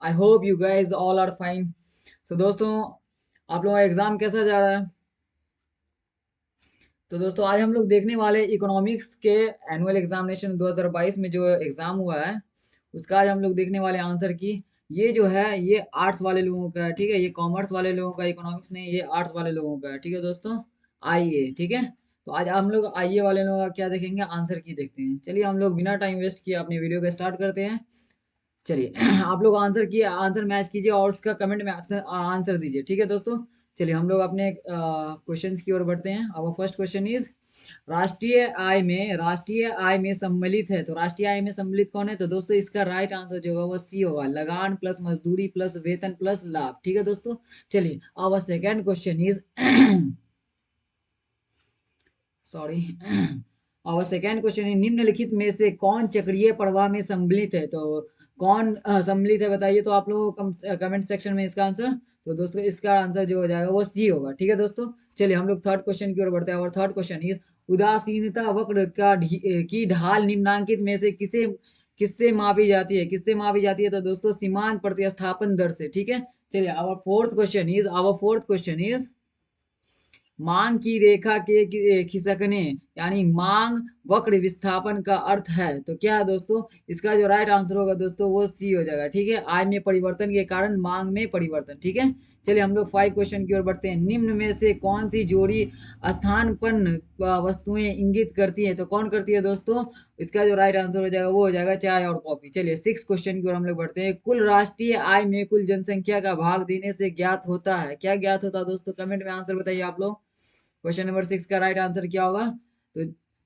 I hope you guys all are fine. So दोस्तों, आप लोगों का एग्ज़ाम कैसा जा रहा है? तो दोस्तों, आज हम लोग देखने वाले इकोनॉमिक्स के एनुअल एग्जामिनेशन 2022 में जो एग्ज़ाम हुआ है, उसका आज हम लोग देखने वाले आंसर की। ये जो है ये आर्ट्स वाले लोगों का है, ठीक है। ये कॉमर्स वाले लोगों का इकोनॉमिक्स नहीं, ये आर्ट्स वाले लोगों का है, ठीक है दोस्तों। आइए, ठीक है। तो आज हम लोग आइए वाले लोगों का क्या देखेंगे, आंसर की देखते हैं। चलिए हम लोग बिना टाइम वेस्ट किए अपनी वीडियो को स्टार्ट करते हैं। चलिए आप लोग आंसर किए, आंसर मैच कीजिए और उसका कमेंट में आंसर दीजिए, ठीक है दोस्तों। चलिए हम लोग अपने क्वेश्चंस की ओर बढ़ते हैं। अब फर्स्ट क्वेश्चन इज राष्ट्रीय आय में सम्मिलित है, तो राष्ट्रीय आय में सम्मिलित कौन है? तो दोस्तों इसका राइट आंसर जो होगा वो सी होगा, लगान प्लस मजदूरी प्लस वेतन प्लस लाभ, ठीक है दोस्तों। चलिए अब सेकेंड क्वेश्चन इज सॉरी और सेकेंड क्वेश्चन है, निम्नलिखित में से कौन चक्रीय प्रवाह में सम्मिलित है? तो कौन सम्मिलित है बताइए तो आप लोगों को कमेंट सेक्शन में इसका आंसर। तो दोस्तों इसका आंसर जो हो जाएगा वो सी होगा, ठीक है दोस्तों। चलिए हम लोग थर्ड क्वेश्चन की ओर बढ़ते हैं और थर्ड क्वेश्चन इज उदासीनता वक्र की ढाल निम्नांकित में से किससे मापी जाती है? किससे मापी जाती है? तो दोस्तों सीमांत प्रतिस्थापन दर से, ठीक है। चलिए आवर फोर्थ क्वेश्चन इज मांग की रेखा के खिसकने यानी मांग वक्र विस्थापन का अर्थ है। तो क्या है दोस्तों? इसका जो राइट आंसर होगा दोस्तों वो सी हो जाएगा, ठीक है। आय में परिवर्तन के कारण मांग में परिवर्तन, ठीक है। चलिए हम लोग फाइव क्वेश्चन की ओर बढ़ते हैं। निम्न में से कौन सी जोड़ी स्थानपन्न वस्तुएं इंगित करती है? तो कौन करती है दोस्तों? इसका जो राइट आंसर हो जाएगा वो हो जाएगा चाय और कॉफी। चलिए सिक्स क्वेश्चन की ओर हम लोग बढ़ते हैं। कुल राष्ट्रीय आय में कुल जनसंख्या का भाग देने से ज्ञात होता है, क्या ज्ञात होता है दोस्तों? कमेंट में आंसर बताइए आप लोग। क्वेश्चन नंबर सिक्स का राइट आंसर क्या होगा? तो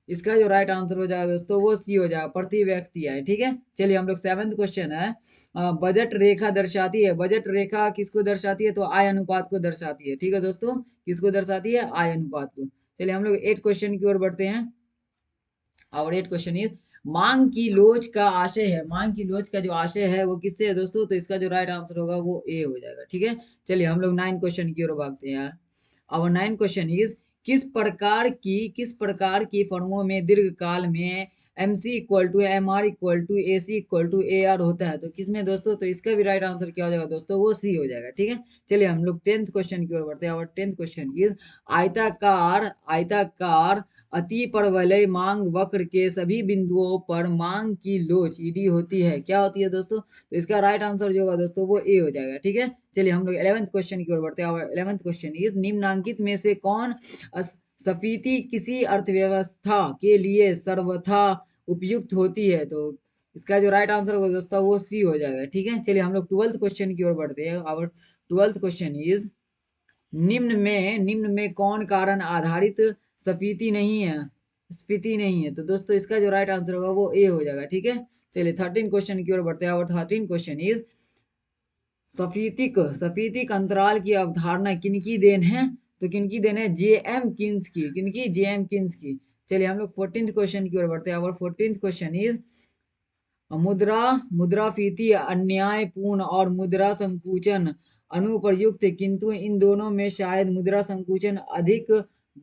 इसका जो राइट आंसर हो जाएगा दोस्तों वो सी हो जाएगा, प्रति व्यक्ति आय, ठीक है। चलिए हम लोग सेवंथ क्वेश्चन है, बजट रेखा दर्शाती है। बजट रेखा किसको दर्शाती है? तो आय अनुपात को दर्शाती है, ठीक है दोस्तों। किसको दर्शाती है? आय अनुपात को। चलिए हम लोग एट क्वेश्चन की ओर बढ़ते हैं और एट क्वेश्चन इज मांग की लोच का आशय है। मांग की लोच का जो आशय है वो किससे है दोस्तों? तो इसका जो राइट आंसर होगा वो ए हो जाएगा, ठीक है। चलिए हम लोग नाइन क्वेश्चन की ओर भागते हैं। और नाइन क्वेश्चन इज किस प्रकार की फर्मों में दीर्घकाल में M C equal to M R equal to A C equal to A R होता है? तो किसमें दोस्तों? तो इसका भी राइट आंसर क्या हो जाएगा दोस्तों? वो सी हो जाएगा, ठीक है। चलिए हम लोग टेंथ क्वेश्चन की ओर बढ़ते हैं और टेंथ क्वेश्चन इज आयताकार अति परवलय मांग वक्र के सभी बिंदुओं पर मांग की लोच ईडी होती है, क्या होती है दोस्तों? तो इसका राइट आंसर जो होगा दोस्तों वो ए हो जाएगा, ठीक है। चलिए हम लोग 11th क्वेश्चन की ओर बढ़ते हैं और 11th क्वेश्चन इज निम्नांकित में से कौन स्फीति किसी अर्थव्यवस्था के लिए सर्वथा उपयुक्त होती है? तो इसका जो राइट आंसर होगा दोस्तों वो सी हो जाएगा, ठीक है। चलिए हम लोग ट्वेल्थ क्वेश्चन की ओर बढ़ते हैं और ट्वेल्थ क्वेश्चन इज निम्न में कौन कारण आधारित स्फीति नहीं है? स्फीति नहीं है। तो दोस्तों इसका जो राइट आंसर होगा वो ए हो जाएगा, ठीक है। चलिए थर्टीन क्वेश्चन की ओर बढ़ते हैं और थर्टीन क्वेश्चन इज सफीतिक अंतराल की अवधारणा किनकी देन है? तो किनकी देन है? जे एम किन्स की। किनकी? जे एम किन्स की। चलिए हम लोग फोर्टींथ क्वेश्चन की ओर बढ़ते हैं और फोर्टींथ क्वेश्चन इज मुद्रा मुद्राफीति अन्यायपूर्ण और मुद्रा संकुचन अनुपयुक्त, किंतु इन दोनों में शायद मुद्रा संकुचन अधिक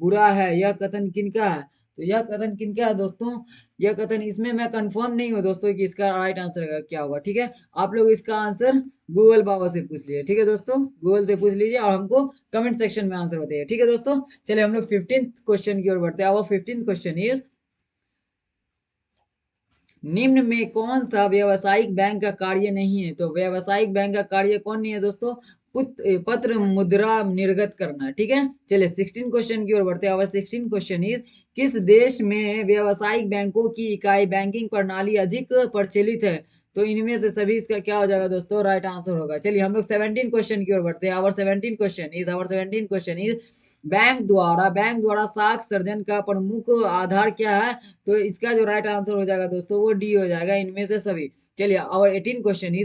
बुरा है, यह कथन किनका है? तो यह कथन किनका है दोस्तों? यह कथन, इसमें मैं कंफर्म नहीं हूँ दोस्तों कि इसका राइट आंसर क्या होगा, ठीक है। आप लोग इसका आंसर गूगल बाबा से पूछ लीजिए, ठीक है दोस्तों। गूगल से पूछ लीजिए और हमको कमेंट सेक्शन में आंसर बताइए, ठीक है दोस्तों। चलिए हम लोग फिफ्टींथ क्वेश्चन की ओर बढ़ते हैं और फिफ्टींथ क्वेश्चन इज निम्न में कौन सा व्यवसायिक बैंक का कार्य नहीं है? तो व्यवसायिक बैंक का कार्य कौन नहीं है दोस्तों? पत्र मुद्रा निर्गत करना, ठीक है। चलिए सिक्सटीन क्वेश्चन की ओर बढ़ते हैं और सिक्सटीन क्वेश्चन इज किस देश में व्यवसायिक बैंकों की इकाई बैंकिंग प्रणाली अधिक प्रचलित है? तो इनमें से सभी इसका क्या हो जाएगा दोस्तों? राइट आंसर होगा। चलिए हम लोग सेवनटीन क्वेश्चन की ओर बढ़ते हैं। Our seventeen question is bank द्वारा साख सर्जन का प्रमुख आधार क्या है? तो इसका जो राइट आंसर हो जाएगा दोस्तों वो डी हो जाएगा, इनमें से सभी। चलिए आवर एटीन क्वेश्चन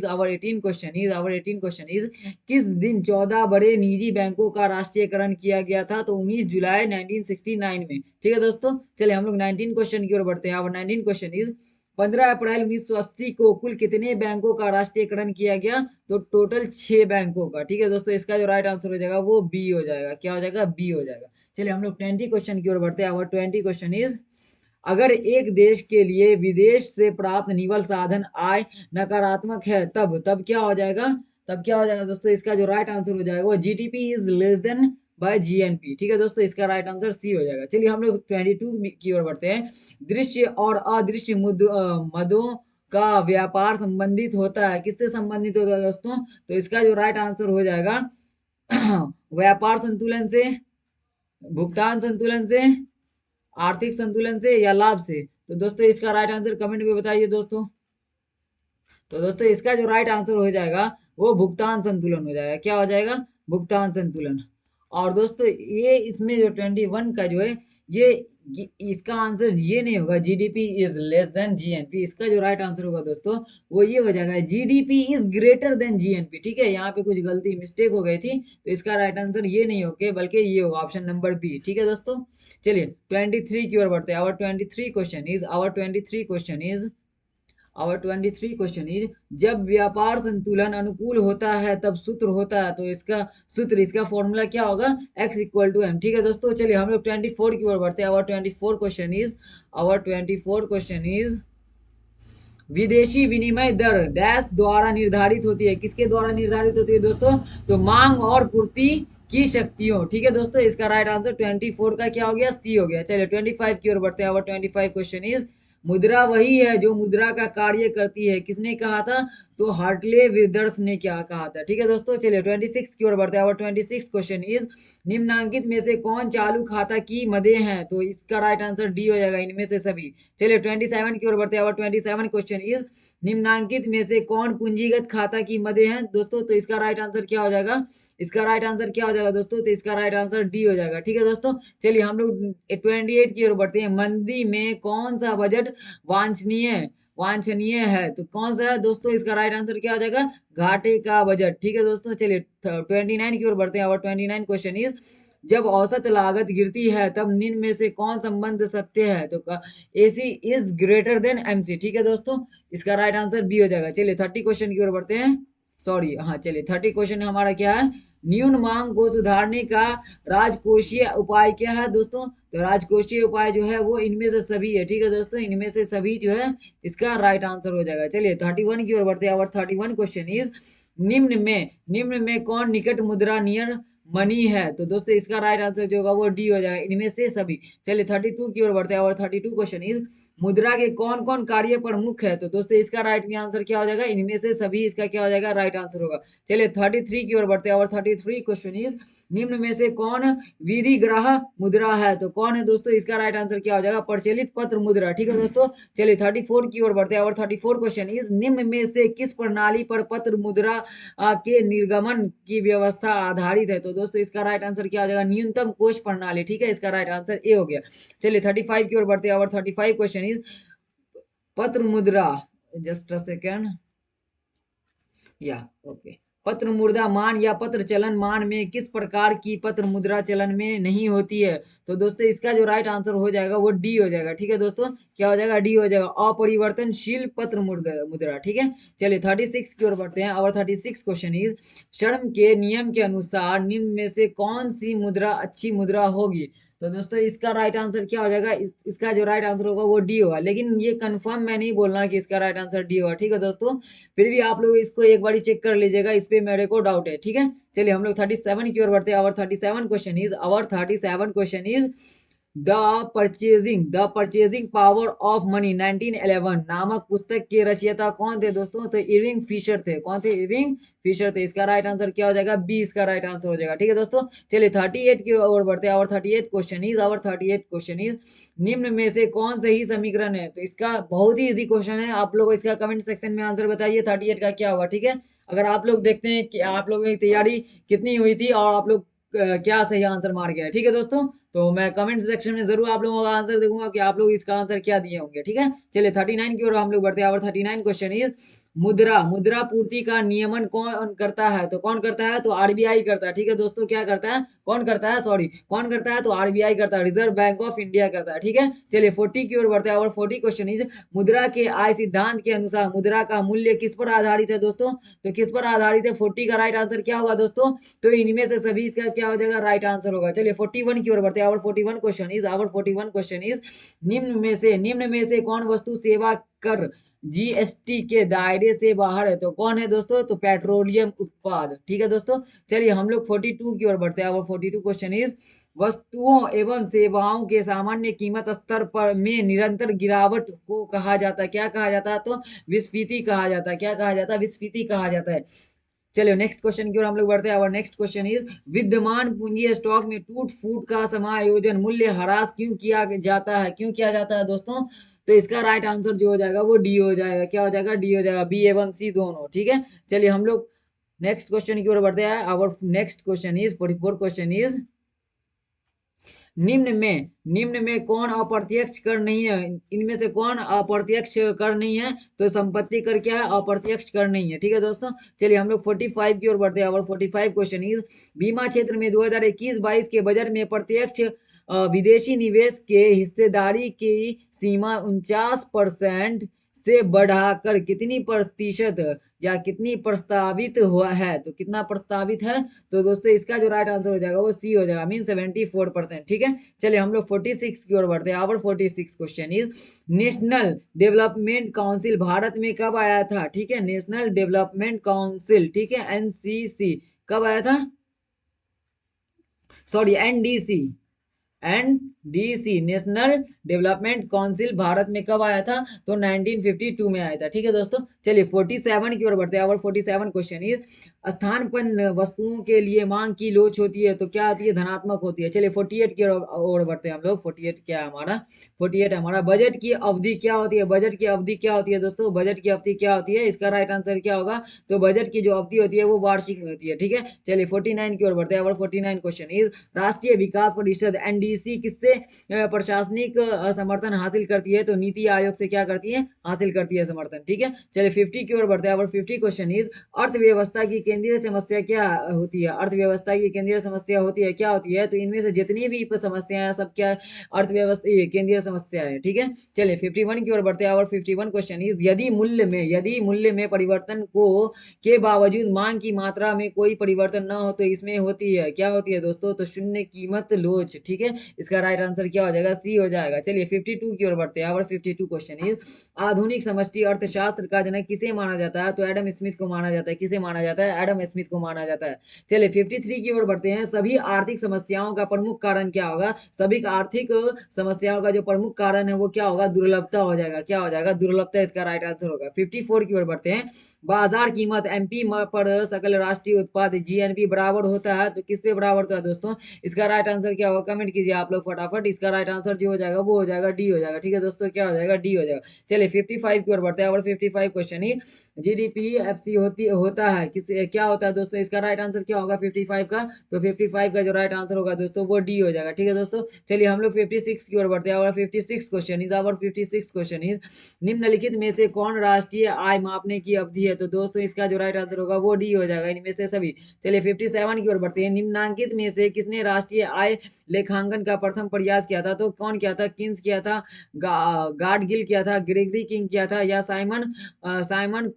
इज किस दिन 14 बड़े निजी बैंकों का राष्ट्रीयकरण किया गया था? तो 19 जुलाई 1969 में, ठीक है दोस्तों। चलिए हम लोग 19 क्वेश्चन की ओर बढ़ते हैं। आवर 19 क्वेश्चन इज 15 अप्रैल 1980 को कुल कितने बैंकों का राष्ट्रीयकरण किया गया? तो टोटल 6 बैंकों का, ठीक है दोस्तों। इसका जो राइट आंसर हो जाएगा वो बी हो जाएगा, क्या हो जाएगा? बी हो जाएगा। चलिए हम लोग 20 क्वेश्चन की ओर बढ़ते हैं। आवर 20 क्वेश्चन इज अगर एक देश के लिए विदेश से प्राप्त निवल साधन आय नकारात्मक है, तब क्या हो जाएगा? तब क्या हो जाएगा दोस्तों? इसका जो राइट आंसर हो जाएगा वो GDP is less than by GNP. ठीक है दोस्तों, इसका राइट आंसर सी हो जाएगा। चलिए हम लोग 22 की ओर बढ़ते हैं। दृश्य और अदृश्य मदों का व्यापार संबंधित होता है, किससे संबंधित होता है दोस्तों? तो इसका जो राइट आंसर हो जाएगा व्यापार संतुलन से, भुगतान संतुलन से, आर्थिक संतुलन से, या लाभ से। तो दोस्तों इसका राइट आंसर कमेंट में बताइए दोस्तों। तो दोस्तों इसका जो राइट आंसर हो जाएगा वो भुगतान संतुलन हो जाएगा। क्या हो जाएगा? भुगतान संतुलन। और दोस्तों ये इसमें जो 21 का जो है इसका आंसर ये नहीं होगा GDP is less then GNP. इसका जो राइट आंसर होगा दोस्तों वो ये हो जाएगा GDP is greater than GNP. ठीक है, यहाँ पे कुछ गलती मिस्टेक हो गई थी, तो इसका राइट आंसर ये नहीं होगा बल्कि ये होगा ऑप्शन नंबर बी। ठीक है दोस्तों, चलिए 23 की ओर बढ़ते हैं। आवर 23 क्वेश्चन इज जब व्यापार संतुलन अनुकूल होता है तब सूत्र होता है। तो इसका फॉर्मूला क्या होगा? x equal to M. ठीक है दोस्तों, चलिए हम लोग 24 की ओर बढ़ते हैं। आवर 24 क्वेश्चन इज विदेशी विनिमय दर डैश द्वारा निर्धारित होती है। किसके द्वारा निर्धारित होती है दोस्तों? तो मांग और पूर्ति की शक्तियों। ठीक है दोस्तों, इसका राइट आंसर 24 का क्या हो गया? सी हो गया। चलिए 25 की ओर बढ़ते हैं। आवर 25 क्वेश्चन इज मुद्रा वही है जो मुद्रा का कार्य करती है, किसने कहा था? तो हार्टले विदर्स ने क्या कहा था। ठीक है दोस्तों, चलिए 26 की ओर बढ़ते हैं। आवर 26 क्वेश्चन इज निम्नांकित में से कौन चालू खाता की मदे हैं? तो इसका राइट आंसर डी हो जाएगा, इनमें से सभी। चलिए 27 की ओर बढ़ते हैं। आवर 27 क्वेश्चन इज निम्नांकित में से कौन पूंजीगत खाता की मदे हैं दोस्तों? तो इसका राइट आंसर क्या हो जाएगा? इसका राइट आंसर क्या हो जाएगा दोस्तों? तो इसका राइट आंसर डी हो जाएगा। ठीक है दोस्तों, चलिए हम लोग 28 की ओर बढ़ते हैं। मंदी में कौन सा बजट वांछनीय वांछनीय है? तो कौन सा है दोस्तों? इसका राइट आंसर क्या हो जाएगा? घाटे का बजट। ठीक है दोस्तों, चलिए 29 की ओर बढ़ते हैं। और 29 क्वेश्चन इज जब औसत लागत गिरती है तब निम्न में से कौन संबंध सत्य है? तो AC is greater than MC. ठीक है दोस्तों, इसका राइट आंसर बी हो जाएगा। चलिए 30 क्वेश्चन की ओर बढ़ते हैं। सॉरी, हाँ चलिए 30 क्वेश्चन हमारा क्या है? न्यून मांग को सुधारने का राजकोषीय उपाय क्या है दोस्तों? तो राजकोषीय उपाय जो है वो इनमें से सभी है। ठीक है दोस्तों, इनमें से सभी जो है इसका राइट आंसर हो जाएगा। चलिए 31 की ओर बढ़ते हैं। और 31 क्वेश्चन इज निम्न में कौन निकट मुद्रा नियर मनी है? तो दोस्तों इसका राइट आंसर जो होगा वो डी हो जाएगा, इनमें से सभी। चलिए 32 की ओर बढ़ते हैं। और 32 क्वेश्चन इज मुद्रा के कौन कौन कार्य प्रमुख है? तो दोस्तों इसका राइट में आंसर क्या हो जाएगा? इनमें से सभी इसका क्या हो जाएगा? राइट आंसर होगा। चलिए 33 की ओर बढ़ते हैं। और 33 क्वेश्चन इज निम्न में से कौन विधि ग्रह मुद्रा है? तो कौन है दोस्तों? इसका राइट आंसर क्या हो जाएगा? प्रचलित पत्र मुद्रा। ठीक है दोस्तों, चलिए 34 की ओर बढ़ते हैं। और 34 क्वेश्चन इज निम्न में से किस प्रणाली पर पत्र मुद्रा के निर्गमन की व्यवस्था आधारित है? तो दोस्तों इसका राइट आंसर क्या हो जाएगा? न्यूनतम कोष प्रणाली। ठीक है, इसका राइट आंसर ए हो गया। चलिए 35 की ओर बढ़ते हैं। और 35 क्वेश्चन इज पत्र मुद्रा, जस्ट अ सेकेंड, या ओके, पत्र मुद्रा मान या पत्र चलन मान में किस प्रकार की पत्र मुद्रा चलन में नहीं होती है? तो दोस्तों इसका जो राइट आंसर हो जाएगा वो डी हो जाएगा। ठीक है दोस्तों, क्या हो जाएगा? डी हो जाएगा, अपरिवर्तनशील पत्र मुद्रा। ठीक है, चलिए 36 की ओर बढ़ते हैं। और 36 क्वेश्चन इज श्रम के नियम के अनुसार निम्न में से कौन सी मुद्रा अच्छी मुद्रा होगी? तो दोस्तों इसका राइट आंसर क्या हो जाएगा? इसका जो राइट आंसर होगा वो डी होगा, लेकिन ये कंफर्म मैं नहीं बोलना कि इसका राइट आंसर डी होगा। ठीक है दोस्तों, फिर भी आप लोग इसको एक बार चेक कर लीजिएगा, इस पे मेरे को डाउट है। ठीक है, चलिए हम लोग 37 की ओर बढ़ते हैं। और 37 question is the purchasing power of money 1911 नामक पुस्तक के रचयिता कौन थे दोस्तों? तो इरविंग फिशर थे। कौन थे? इरविंग फिशर थे। इसका राइट आंसर क्या हो जाएगा? बी इसका राइट आंसर हो जाएगा। ठीक है दोस्तों, चलिए 38 की ओर बढ़ते हैं। और 38 क्वेश्चन इज निम्न में से कौन सही समीकरण है? तो इसका बहुत ही इजी क्वेश्चन है, आप लोग इसका कमेंट सेक्शन में आंसर बताइए 38 का क्या होगा। ठीक है, अगर आप लोग देखते हैं कि आप लोगों की तैयारी कितनी हुई थी और आप लोग क्या सही आंसर मार गया है। ठीक है दोस्तों, तो मैं कमेंट सेक्शन में जरूर आप लोगों का आंसर देखूंगा कि आप लोग इसका आंसर क्या दिए होंगे। ठीक है, चलिए 39 की ओर हम लोग बढ़ते हैं। और 39 क्वेश्चन इज मुद्रा पूर्ति का नियमन कौन करता है? तो कौन करता है? तो आरबीआई करता है। ठीक है दोस्तों, क्या करता है? कौन करता है? सॉरी, कौन करता है? तो आरबीआई करता है, रिजर्व बैंक ऑफ इंडिया करता है। ठीक है, चलिए 40 की ओर बढ़ते हैं। और 40 क्वेश्चन इज मुद्रा के आय सिद्धांत के अनुसार मुद्रा का मूल्य किस पर आधारित है दोस्तों? तो किस पर आधारित है? 40 का राइट आंसर क्या होगा दोस्तों? तो इनमें से सभी इसका क्या हो जाएगा? राइट आंसर होगा। चलिए 41 की ओर बढ़ते हैं। हैं। आवर 41 क्वेश्चन इज निम्न में से कौन वस्तु सेवा कर जीएसटी के दायरे से बाहर है? तो कौन है दोस्तों? तो पेट्रोलियम उत्पाद। ठीक है दोस्तों, चलिए हम लोग 42 की ओर बढ़ते हैं। आवर 42 क्वेश्चन इज वस्तुओं एवं सेवाओं के सामान्य कीमत स्तर पर में निरंतर गिरावट को कहा जाता है, क्या कहा जाता है? तो विस्फीति कहा जाता है। क्या कहा जाता है? विस्फीति कहा जाता है। चलिए नेक्स्ट क्वेश्चन की ओर हम लोग बढ़ते हैं। और नेक्स्ट क्वेश्चन इज विद्यमान पूंजी स्टॉक में टूट फूट का समायोजन मूल्य ह्रास क्यों किया जाता है? क्यों किया जाता है दोस्तों? तो इसका राइट आंसर जो हो जाएगा वो डी हो जाएगा। क्या हो जाएगा? डी हो जाएगा, बी एवं सी दोनों। ठीक है, चलिए हम लोग नेक्स्ट क्वेश्चन की ओर बढ़ते हैं। Our next question is 44 question is निम्न में कौन अप्रत्यक्ष कर नहीं है? इनमें से कौन अप्रत्यक्ष कर नहीं है? तो संपत्ति कर क्या है? अप्रत्यक्ष कर नहीं है। ठीक है दोस्तों, चलिए हम लोग 45 की ओर बढ़ते हैं। और 45 क्वेश्चन इज बीमा क्षेत्र में 2021-22 के बजट में प्रत्यक्ष विदेशी निवेश के हिस्सेदारी की सीमा 49% से बढ़ाकर कितनी प्रतिशत या कितनी प्रस्तावित हुआ है? तो कितना प्रस्तावित है? तो दोस्तों इसका जो राइट आंसर हो जाएगा वो सी हो जाएगा, मीन 74%। ठीक है, चलिए हम लोग 46 की ओर बढ़ते हैं। Our 46 question is national development council Bharat में कब आया था? ठीक है, नेशनल डेवलपमेंट काउंसिल, ठीक है, एनसीसी कब आया था? Sorry, NDC. NDC national development council Bharat में कब आया था? तो 1952 में आया था। ठीक है दोस्तों, चलिए 47 की ओर बढ़ते हैं। और 47 क्वेश्चन इज स्थानपन्न वस्तुओं के लिए मांग की लोच होती है तो क्या होती है? धनात्मक होती है। चलिए 48 की ओर बढ़ते हैं हम लोग। 48 क्या है हमारा? 48 हमारा बजट की अवधि क्या होती है? बजट की अवधि क्या होती है दोस्तों? बजट की अवधि क्या होती है? इसका राइट आंसर क्या होगा? तो बजट की जो अवधि होती है वो वार्षिक में होती है। ठीक है, चलिए 49 की ओर बढ़ते हैं। और 49 क्वेश्चन इज राष्ट्रीय विकास परिषद एनडीसी किससे प्रशासनिक समर्थन हासिल करती है? तो नीति आयोग से क्या करती है? हासिल करती है समर्थन। ठीक है, चलिए 50 की ओर बढ़ते हैं। और 50 क्वेश्चन इज अर्थव्यवस्था की केंद्रीय समस्या क्या होती है? अर्थव्यवस्था की केंद्रीय समस्या होती है, क्या होती है? तो इनमें से जितनी भी समस्याएं सब क्या अर्थव्यवस्था केंद्रीय समस्या है। ठीक है, चलिए 51 की ओर बढ़ते हैं। और 51 क्वेश्चन इज यदि मूल्य में परिवर्तन को के बावजूद मांग की मात्रा में कोई परिवर्तन ना हो तो इसमें होती है, क्या होती है दोस्तों? तो शून्य कीमत लोच। ठीक है, इसका राइट आंसर क्या हो जाएगा? सी हो जाएगा। चलिए 52 की ओर बढ़ते हैं। और 52 क्वेश्चन इज आधुनिक समष्टि अर्थशास्त्र का जनक किसे माना जाता है? तो एडम स्मिथ को माना जाता है। किसे माना जाता है? एडम स्मिथ को माना जाता है। चलिए 53 की ओर बढ़ते हैं। सभी आर्थिक समस्याओं का प्रमुख कारण क्या होगा? सभी आर्थिक समस्याओं का जो प्रमुख कारण है वो क्या होगा? दुर्लभता हो जाएगा। क्या हो जाएगा? दुर्लभता इसका राइट आंसर होगा। 54 की ओर बढ़ते हैं। बाजार कीमत एमपी पर सकल राष्ट्रीय उत्पाद जीएनपी बराबर होता है तो किस पे बराबर होता है दोस्तों? इसका राइट आंसर क्या होगा? कमेंट कीजिए आप लोग फटाफट। इसका राइट आंसर जो हो जाएगा वो हो जाएगा डी हो जाएगा। ठीक है दोस्तों, क्या हो जाएगा? डी हो जाएगा। चलिए 55 की ओर बढ़ते हैं। और 55 क्वेश्चन ही जीडीपी एफसी होता है किस क्या होता है दोस्तों? इसका राइट आंसर क्या होगा 55 का? तो 55 का जो राइट आंसर होगा दोस्तों वो डी हो जाएगा। ठीक है दोस्तों, चलिए हम लोग 56 की ओर बढ़ते हैं। और 56 question is our 56 question is निम्नलिखित में से कौन राष्ट्रीय आय मापने की अवधि है? तो दोस्तों इसका जो राइट आंसर होगा वो डी हो जाएगा, इनमें से सभी। चलिए 57 की ओर बढ़ते हैं। निम्नांकित में से किसने राष्ट्रीय आय लेखांकन का प्रथम प्रयास किया था? तो कौन किया था? किन्स किया था, गार्डगिल किया था, ग्रेगरी किंग किया था, या साइमन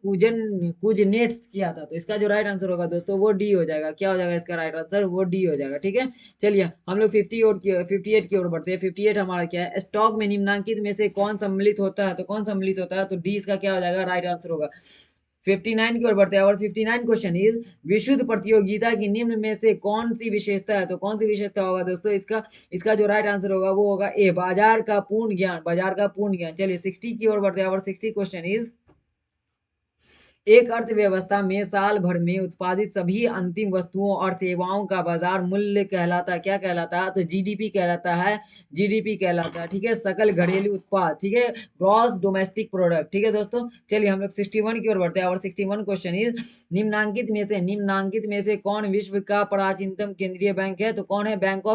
कुजनेट्स किया था? तो इसका जो राइट आंसर होगा दोस्तों वो डी हो जाएगा। क्या हो जाएगा इसका राइट आंसर? वो डी हो जाएगा। ठीक है, चलिए हम लोग 58 की ओर बढ़ते हैं। 58 हमारा क्या है? स्टॉक में निम्नांकित में से कौन सम्मिलित होता है? तो कौन सम्मिलित होता है? तो डी इसका क्या हो जाएगा? राइट आंसर होगा। 59 की ओर बढ़ते हैं। और 59 क्वेश्चन इज विशुद्ध प्रतियोगिता की निम्न में से कौन सी विशेषता है? तो कौन सी विशेषता होगा दोस्तों? इसका जो राइट आंसर होगा वो होगा ए, बाजार का पूर्ण ज्ञान। बाजार का पूर्ण ज्ञान। चलिए 60 की ओर बढ़ते हैं। और 60 क्वेश्चन इज एक अर्थव्यवस्था में साल भर में उत्पादित सभी अंतिम वस्तुओं और सेवाओं का बाजार मूल्य कहलाता है, क्या कहलाता है? तो जीडीपी कहलाता है। जीडीपी कहलाता है। ठीक है, सकल घरेलू उत्पाद। ठीक है, ग्रॉस डोमेस्टिक प्रोडक्ट। ठीक है दोस्तों, चलिए हम लोग 61 की ओर बढ़ते हैं। और 61 क्वेश्चन इज निम्नांकित में से कौन विश्व का प्राचीनतम केंद्रीय बैंक है? तो कौन है? Bank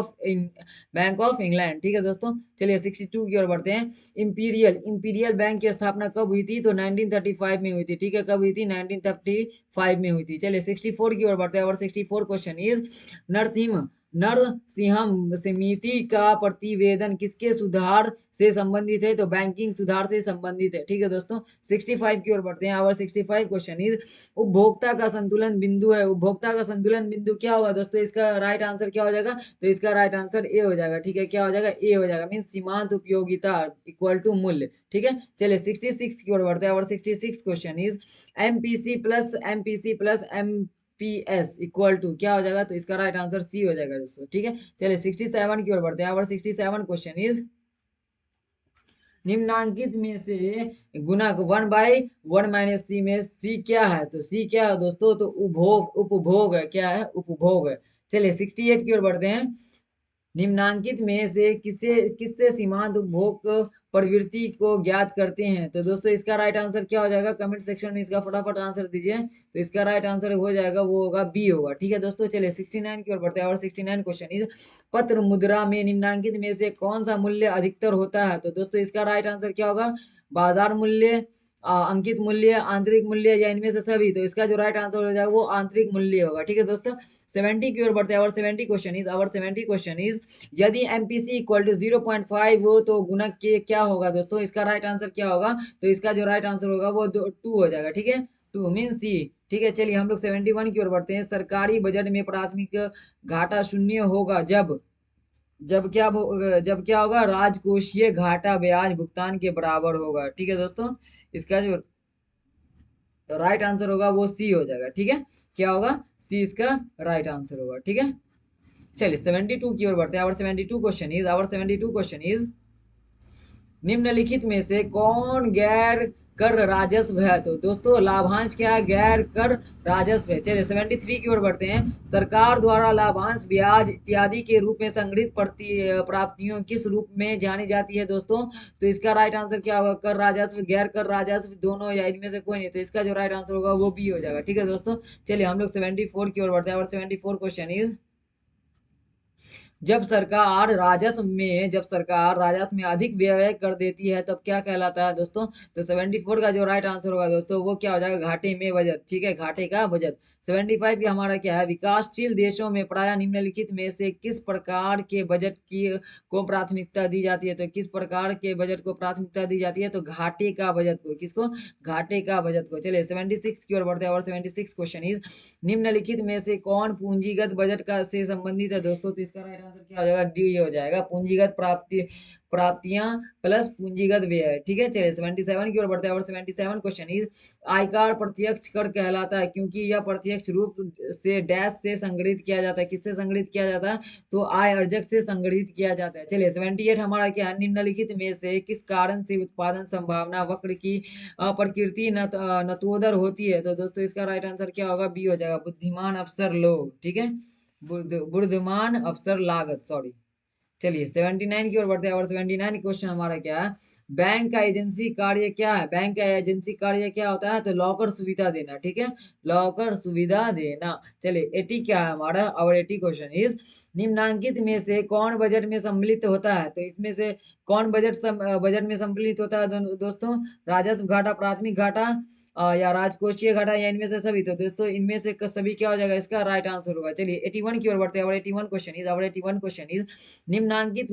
of England. ठीक है दोस्तों, चलिए 62 की ओर बढ़ते हैं। इंपीरियल बैंक की स्थापना कब हुई थी? तो 1935 में हुई थी। ठीक है, कब हुई थी? 1935 में हुई थी। चलिए 64 की ओर बढ़ते हैं। और 64 क्वेश्चन इज नरसिम्हा नरसिंहम समिति का प्रतिवेदन किसके सुधार से संबंधित है? तो बैंकिंग सुधार से संबंधित है। ठीक है दोस्तों, 65 की ओर बढ़ते हैं। आवर 65 क्वेश्चन इज उपभोक्ता का संतुलन बिंदु है। उपभोक्ता का संतुलन बिंदु क्या होगा दोस्तों? इसका राइट आंसर क्या हो जाएगा? तो इसका राइट आंसर ए हो जाएगा। ठीक है, क्या हो जाएगा? ए हो जाएगा, मीन सीमांत उपयोगिता इक्वल टू मूल्य। ठीक है, चलिए 66 की ओर बढ़ते हैं। और 66 question is MPC plus MPS equal to क्या हो जाएगा? तो इसका राइट आंसर सी हो जाएगा दोस्तों। ठीक है, चलिए 67 की ओर बढ़ते हैं। और 67 क्वेश्चन इज निम्नांकित में से गुणक 1/1 - सी में सी क्या है? तो सी क्या है दोस्तों? तो उपभोग है। क्या है? उपभोग है। चलिए 68 की ओर बढ़ते हैं। निम्नांकित में से किससे किससे सीमांत उपभोग प्रवृत्ति को ज्ञात करते हैं? तो दोस्तों इसका राइट आंसर क्या हो जाएगा? कमेंट सेक्शन में इसका फटाफट आंसर दीजिए। तो इसका राइट आंसर हो जाएगा, वो होगा बी होगा। ठीक है दोस्तों, चलिए 69 की ओर बढ़ते हैं। और 69 क्वेश्चन इज पत्र मुद्रा में निम्नांकित में से कौन सा मूल्य अधिकतर होता है? तो दोस्तों इसका राइट आंसर क्या होगा? बाजार मूल्य, अंकित मूल्य, आंतरिक मूल्य, या इनमें से सभी। तो इसका जो राइट आंसर हो जाएगा वो आंतरिक मूल्य होगा। ठीक है दोस्तों, 70 की ओर बढ़ते हैं। और 70 क्वेश्चन इज यदि एमपीसी इक्वल टू 0.5 हो तो गुणक के क्या होगा दोस्तों? इसका राइट आंसर क्या होगा? तो इसका जो राइट आंसर होगा वो 2 हो जाएगा। ठीक है, 2 मीन सी। ठीक है, चलिए हम लोग 71 की ओर बढ़ते हैं। सरकारी बजट में प्राथमिक घाटा शून्य होगा जब जब क्या होगा? राजकोषीय घाटा ब्याज भुगतान के बराबर होगा। ठीक है दोस्तों, इसका जो राइट आंसर होगा वो सी हो जाएगा। ठीक है, क्या होगा? सी इसका राइट आंसर होगा। ठीक है, चलिए 72 की ओर बढ़ते हैं। आवर 72 क्वेश्चन इज निम्नलिखित में से कौन गैर कर राजस्व है? तो दोस्तों लाभांश क्या है? गैर कर राजस्व है। चलिए 73 की ओर बढ़ते हैं। सरकार द्वारा लाभांश, ब्याज इत्यादि के रूप में संग्रहित प्राप्तियों किस रूप में जानी जाती है दोस्तों? तो इसका राइट आंसर क्या होगा? कर राजस्व, गैर कर राजस्व, दोनों या इनमें से कोई नहीं। तो इसका जो राइट आंसर होगा वो बी हो जाएगा। ठीक है दोस्तों, चलिए हम लोग 74 की ओर बढ़ते हैं। और 74 क्वेश्चन इज जब सरकार राजस्व में अधिक व्यय कर देती है तब क्या कहलाता है दोस्तों? तो 74 का जो राइट आंसर होगा दोस्तों वो क्या हो जाएगा? घाटे में बजट। ठीक है, घाटे का बजट। 75 की हमारा क्या है? विकासशील देशों में प्राय निम्नलिखित में से किस प्रकार के बजट की को प्राथमिकता दी जाती है? तो किस प्रकार के बजट को प्राथमिकता दी जाती है? तो घाटे का बजट को। किसको? घाटे का बजट को। चलिए 76 की ओर बढ़ते हैं। और 76 क्वेश्चन इज निम्नलिखित में से कौन पूंजीगत बजट का से संबंधित है दोस्तों? तो इसका राइट आंसर क्या हो जाएगा? डी हो जाएगा, पूंजीगत प्राप्तियां प्लस पूंजीगत व्यय। ठीक है, चलिए 77 की ओर बढ़ते हैं। और 77 क्वेश्चन इज आयकर प्रत्यक्ष कर कहलाता है क्योंकि यह प्रत्यक्ष रूप से डैश से संग्रहित किया जाता है। किससे संग्रहित किया जाता है? तो आय अर्जक से संग्रहित किया जाता है। चलिए 78 हमारा क्या है? निम्नलिखित में से किस कारण से उत्पादन संभावना वक्र की प्रकृति नतोदर होती है? तो दोस्तों इसका राइट आंसर क्या होगा? बी हो जाएगा, बुद्धिमान अफसर लोग। ठीक है, बुद्धिमान अफसर लागत, सॉरी। चलिए 79 की ओर बढ़ते हैं। और 79 क्वेश्चन हमारा क्या है? बैंक का एजेंसी कार्य क्या है? बैंक का एजेंसी कार्य क्या होता है? तो लॉकर सुविधा देना। ठीक है, लॉकर सुविधा देना। चलिए 80 क्या है हमारा? और 80 क्वेश्चन इज निम्नांकित में से कौन बजट में सम्मिलित होता है? तो इसमें से कौन बजट में सम्मिलित होता है दोस्तों? राजस्व घाटा, प्राथमिक घाटा, या राजकोषीय घाटा, या इनमें से सभी। तो दोस्तों इनमें से सभी क्या हो जाएगा? इसका राइट आंसर होगा। चलिए 81 की ओर बढ़ते हैं। और 81 क्वेश्चन इज निम्नांकित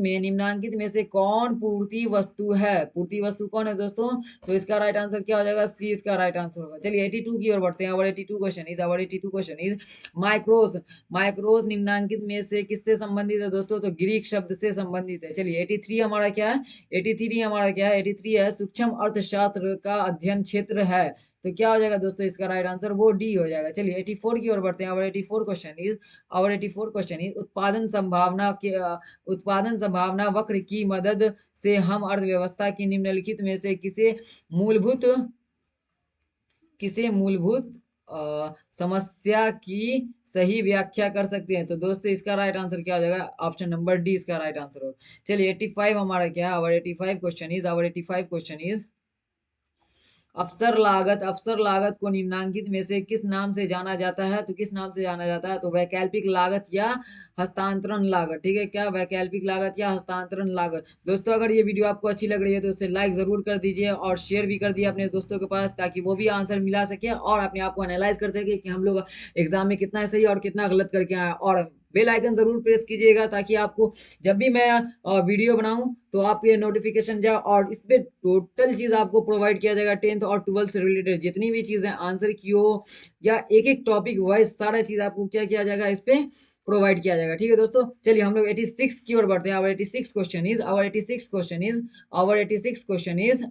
में से कौन पूर्ति वस्तु है? पूर्ति वस्तु कौन है दोस्तों? तो इसका राइट आंसर क्या हो जाएगा? सी इसका राइट आंसर होगा। चलिए 82 की ओर बढ़ते हैं। और 82 क्वेश्चन इज माइक्रोस माइक्रोस निम्नांकित में से किससे संबंधित है दोस्तों? तो ग्रीक शब्द से संबंधित है। चलिए 83 हमारा क्या है? 83 है सूक्ष्म अर्थशास्त्र का अध्ययन क्षेत्र है। तो क्या हो जाएगा दोस्तों? इसका राइट आंसर वो डी हो जाएगा। चलिए 84 की ओर बढ़ते हैं। और 84 क्वेश्चन इज उत्पादन संभावना वक्र की मदद से हम अर्थव्यवस्था की निम्नलिखित में से किसे मूलभूत समस्या की सही व्याख्या कर सकते हैं? तो दोस्तों इसका राइट आंसर क्या हो जाएगा? ऑप्शन नंबर डी इसका राइट आंसर हो। चलिए 85 हमारा क्या है? और 85 क्वेश्चन इज अफसर लागत को निम्नांकित में से किस नाम से जाना जाता है? तो किस नाम से जाना जाता है? तो वैकल्पिक लागत या हस्तांतरण लागत। ठीक है, क्या? वैकल्पिक लागत या हस्तांतरण लागत। दोस्तों अगर ये वीडियो आपको अच्छी लग रही है तो उसे लाइक जरूर कर दीजिए और शेयर भी कर दिए अपने दोस्तों के पास, ताकि वो भी आंसर मिला सके और अपने आप को एनालाइज कर सके कि हम लोग एग्जाम में कितना सही और कितना गलत करके आए, और बेल आइकन जरूर प्रेस कीजिएगा, ताकि आपको जब भी मैं वीडियो बनाऊं तो आपको ये नोटिफिकेशन जाए। और इस पे टोटल चीज आपको प्रोवाइड किया जाएगा, 10th और 12th से रिलेटेड जितनी भी चीजें आंसर की हो, या एक एक टॉपिक वाइज सारा चीज आपको क्या किया जाएगा, इस पे प्रोवाइड किया जाएगा। ठीक है दोस्तों, चलिए हम लोग 86 की ओर बढ़ते हैं। Our 86 question is our 86 question is our 86 question is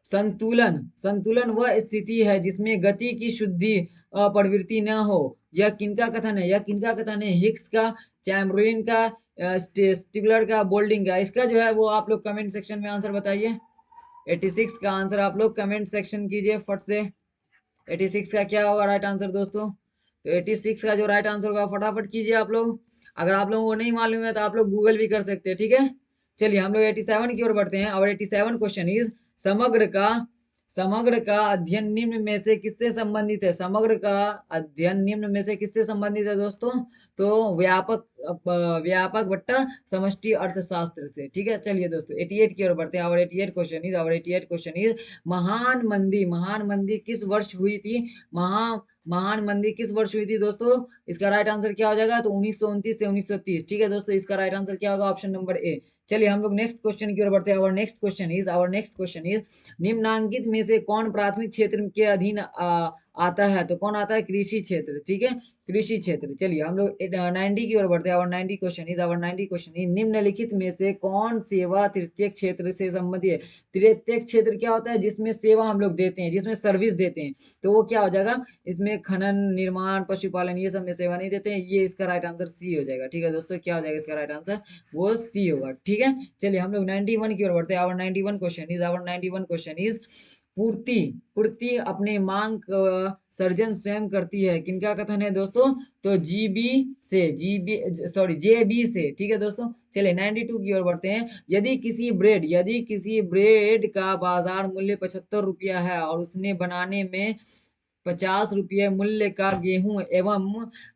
संतुलन। संतुलन वह स्थिति है जिसमें गति की शुद्धि प्रवृत्ति न हो। यह किनका कथन है? यह किनका कथन है? हिक्स का, चैम्बरलिन का, स्टिगलर का, बोल्डिंग का? इसका जो है वो आप लोग कमेंट सेक्शन में आंसर बताइए। 86 का आंसर आप लोग कमेंट सेक्शन कीजिए फट से। 86 का क्या होगा राइट आंसर दोस्तों? तो 86 का जो राइट आंसर होगा फटाफट कीजिए आप लोग। अगर आप लोगों को नहीं मालूम है तो आप लोग गूगल भी कर सकते हैं, ठीक है। चलिए हम लोग 87 की ओर बढ़ते हैं। और 87 क्वेश्चन इज समग्र का, समग्र का अध्ययन निम्न में से किससे संबंधित है? समग्र का अध्ययन निम्न में से किससे संबंधित है दोस्तों? तो व्यापक व्यापक बट्टा समष्टि अर्थशास्त्र से। ठीक है, चलिए दोस्तों 88 की ओर बढ़ते हैं। और 88 question is our 88 question is महान मंदी, महान मंदी किस वर्ष हुई थी? महान मंदी किस वर्ष हुई थी दोस्तों? इसका राइट आंसर क्या हो जाएगा? तो 1929 से 1930। ठीक है दोस्तों, इसका राइट आंसर क्या होगा? Option number A. चलिए हम लोग नेक्स्ट क्वेश्चन की ओर बढ़ते हैं। और next question is our next question is निम्नांकित में से कौन प्राथमिक क्षेत्र के अधीन आता है? तो कौन आता है? कृषि क्षेत्र। ठीक है, कृषि क्षेत्र। चलिए हम लोग 90 की ओर बढ़ते हैं। और 90 question is our 90 question is निम्नलिखित में से कौन सेवा तृतीय क्षेत्र से संबंधित है? तृतीय क्षेत्र क्या होता है? जिसमें सेवा हम लोग देते हैं, जिसमें सर्विस देते हैं, तो वो क्या हो जाएगा? इसमें खनन, निर्माण, पशुपालन, ये सब में सेवा नहीं देते हैं। ये इसका राइट आंसर सी हो जाएगा। ठीक है दोस्तों, क्या हो जाएगा इसका राइट आंसर? वो सी होगा। ठीक है, चलिए हम लोग 91 की ओर बढ़ते हैं। Our 91 question is our 91 question is पूर्ति, पूर्ति अपने मांग सर्जन स्वयं करती है, किनका कथन है दोस्तों? तो जीबी से, जीबी सॉरी जेबी से। ठीक है दोस्तों, चलिए 92 की ओर बढ़ते हैं। यदि किसी ब्रेड का बाजार मूल्य 75 रुपया है और उसने बनाने में 50 रुपये मूल्य का गेहूं एवं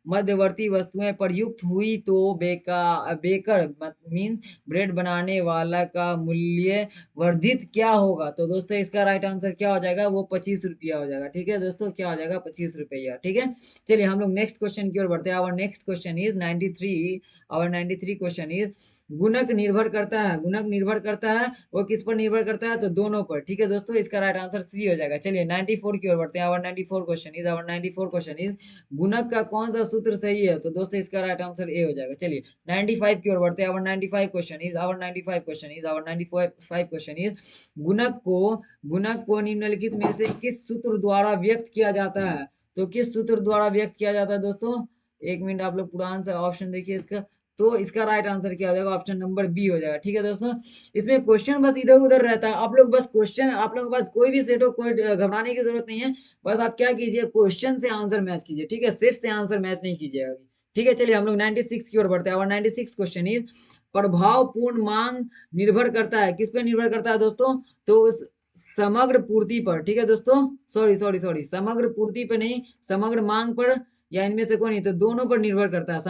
मध्यवर्ती वस्तुएं प्रयुक्त हुई, तो बेकर मीन ब्रेड बनाने वाला का मूल्य वर्धित क्या होगा? तो दोस्तों इसका राइट आंसर क्या हो जाएगा? वो 25 रुपया हो जाएगा। ठीक है दोस्तों, क्या हो जाएगा? 25 रुपया। ठीक है, चलिए हम लोग नेक्स्ट क्वेश्चन की ओर बढ़ते हैं। Our next question is 93। Our 93 question is गुणक निर्भर करता है, गुणक निर्भर करता है, वो किस पर निर्भर करता है? तो दोनों पर। ठीक है दोस्तों, इसका राइट आंसर सी हो जाएगा। चलिए 94 की ओर बढ़ते हैं। Our 94 question is our 94 question is गुणक का कौन सा सूत्र सही है? तो दोस्तों इसका राइट आंसर ए हो जाएगा। चलिए 95 की ओर बढ़ते हैं। Our 95 question is our 95 question is our 95 question is गुणक को, गुणक को निम्नलिखित में से किस सूत्र द्वारा व्यक्त किया जाता है? तो किस सूत्र द्वारा व्यक्त किया जाता है दोस्तों? एक मिनट, आप लोग पुराना सा ऑप्शन देखिए इसका। तो इसका राइट आंसर क्या हो जाएगा? ऑप्शन नंबर बी हो जाएगा। ठीक है दोस्तों, इसमें क्वेश्चन बस इधर उधर रहता है। आप लोग बस क्वेश्चन, आप लोगों के पास कोई भी सेट हो, कोई घबराने की जरूरत नहीं है। बस आप क्या कीजिए, क्वेश्चन से आंसर मैच कीजिए। ठीक है, सेट से आंसर मैच नहीं कीजिएगा। ठीक है, चलिए हम लोग 96 की ओर बढ़ते हैं। और 96 क्वेश्चन इज प्रभावपूर्ण मांग निर्भर करता है, किस पे निर्भर करता है दोस्तों? तो उस समग्र पूर्ति पर। ठीक है दोस्तों, सॉरी समग्र पूर्ति पर नहीं, समग्र मांग पर, या इनमें से कोई नहीं, तो दोनों पर निर्भर करता है।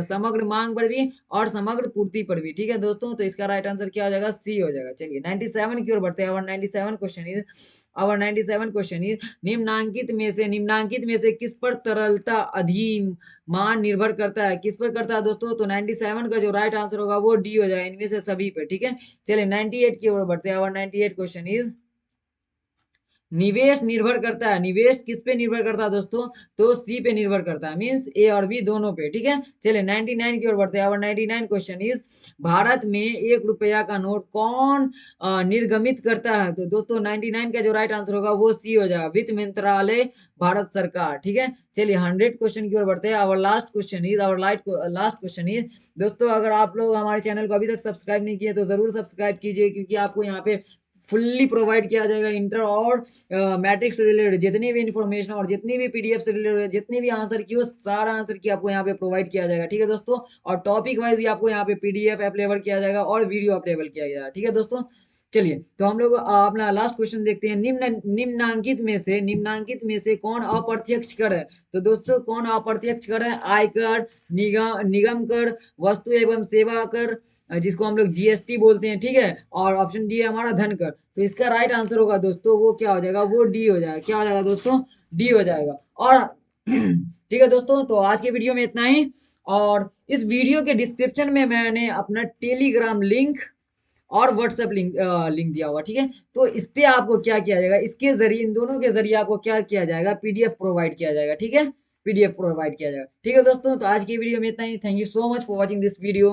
समग्र मांग पर भी और समग्र पूर्ति पर भी। ठीक है दोस्तों, तो इसका राइट आंसर क्या हो जाएगा? सी हो जाएगा। चलिए 97 की ओर बढ़ते हैं। और 97 question is our 97 question is निम्नांकित में से किस पर तरलता अधिमान निर्भर करता है? किस पर करता है दोस्तों? तो 97 का जो राइट आंसर होगा वो डी हो जाएगा, इनमें से सभी पे। ठीक है, चलिए 98 की ओर बढ़ते हैं। और 98 क्वेश्चन इज निवेश निर्भर करता है, निवेश किस पे निर्भर करता है दोस्तों? तो सी पे निर्भर करता है, मींस ए और बी दोनों पे। ठीक है, चलिए 99 की ओर बढ़ते हैं। और 99 क्वेश्चन इज भारत में 1 रुपया का नोट कौन निर्गमित करता है? तो दोस्तों 99 का जो राइट आंसर होगा वो सी हो जाएगा, वित्त मंत्रालय, भारत सरकार। ठीक है, चलिए 100 क्वेश्चन की ओर बढ़ते हैं। Our last question is last question is दोस्तों, अगर आप लोग हमारे चैनल को अभी तक सब्सक्राइब नहीं किए तो जरूर सब्सक्राइब कीजिए, क्योंकि आपको यहाँ पे फुल्ली प्रोवाइड किया जाएगा इंटर और मैट्रिक से रिलेटेड जितनी भी इन्फॉर्मेशन और जितनी भी पीडीएफ से रिलेटेड जितनी भी आंसर की हो, सारा आंसर की आपको यहाँ पे प्रोवाइड किया जाएगा। ठीक है दोस्तों, और टॉपिक वाइज भी आपको यहाँ पे पीडीएफ अवेलेबल किया जाएगा और वीडियो अवेलेबल किया जाएगा। ठीक है दोस्तों, चलिए तो हम लोग अपना लास्ट क्वेश्चन देखते हैं। निम्नांकित में से कौन अप्रत्यक्ष कर है? तो दोस्तों कौन अप्रत्यक्ष कर है? आयकर, निगम कर, वस्तु एवं सेवा कर, जिसको हम लोग जीएसटी बोलते हैं। ठीक है, और ऑप्शन डी है हमारा धन कर। तो इसका राइट आंसर होगा दोस्तों वो क्या हो जाएगा? वो डी हो जाएगा। क्या हो जाएगा दोस्तों? डी हो जाएगा। और ठीक है दोस्तों, तो आज के वीडियो में इतना ही। और इस वीडियो के डिस्क्रिप्शन में मैंने अपना टेलीग्राम लिंक और व्हाट्सएप लिंक दिया हुआ, ठीक है। तो इस पे आपको क्या किया जाएगा, इसके जरिए, इन दोनों के जरिए आपको क्या किया जाएगा, पीडीएफ प्रोवाइड किया जाएगा, ठीक है। पीडीएफ प्रोवाइड किया जाएगा, ठीक है दोस्तों। तो आज की वीडियो में इतना ही। Thank you so much for watching this video.